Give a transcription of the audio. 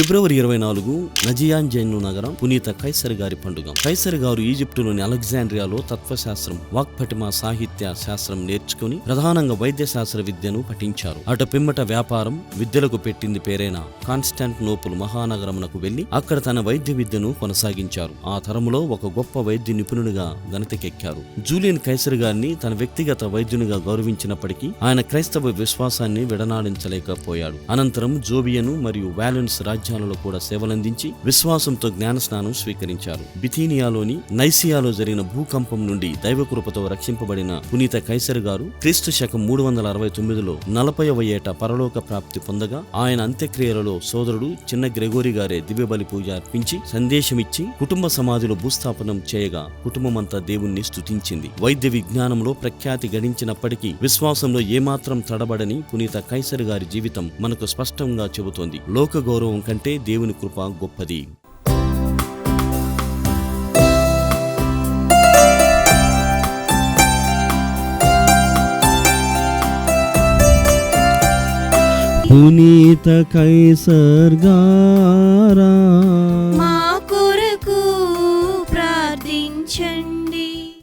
ఫిబ్రవరి 24 నజియాంజైను నగరం పునీత కైసర్ గారి పండుగ. కైసర్ గారు ఈజిప్టులోని అలెగ్జాండ్రియాలో తత్వశాస్త్రం, వాక్పటిమ, సాహిత్య శాస్త్రం నేర్చుకుని ప్రధానంగా వైద్య శాస్త్ర విద్యను పఠించారు. అటు పిమ్మట వ్యాపారం, విద్యలకు పెట్టింది పేరైన కాన్స్టాంటినోపుల్ మహానగరమునకు వెళ్లి అక్కడ తన వైద్య విద్యను కొనసాగించారు. ఆ తరములో ఒక గొప్ప వైద్య నిపుణునిగా ఘనతకెక్కారు. జూలియన్ కైసర్ గారిని తన వ్యక్తిగత వైద్యునిగా గౌరవించినప్పటికీ ఆయన క్రైస్తవ విశ్వాసాన్ని విడనాడించలేకపోయాడు. అనంతరం జోబియను మరియు వాలెన్స్ రాజ్యాలలో కూడా సేవలందించి విశ్వాసంతో జ్ఞానస్నానం స్వీకరించారు. బిథీనియాలోని నైసియాలో జరిగిన భూకంపం నుండి దైవకృపతో రక్షింపబడిన పునీత కైసర్ గారు క్రీస్తు శకం 369లో 40వ ఏట పరలోక ప్రాప్తి పొందగా ఆయన అంత్యక్రియలలో సోదరుడు చిన్న గ్రెగోరీ గారే దివ్యబలి పూజ అర్పించి సందేశమిచ్చి కుటుంబ సమాధిలో భూస్థాపనం చేయగా కుటుంబమంతా దేవుణ్ణి స్తుతించింది. వైద్య విజ్ఞానంలో ప్రఖ్యాతి గడించినప్పటికీ విశ్వాసంలో ఏమాత్రం తడబడని పునీత కైసర్ గారి జీవితం మనకు స్పష్టంగా చెబుతోంది. లోక గౌరవం కంటే దేవుని కృప గొప్పది. పునీత కైసర్ గారా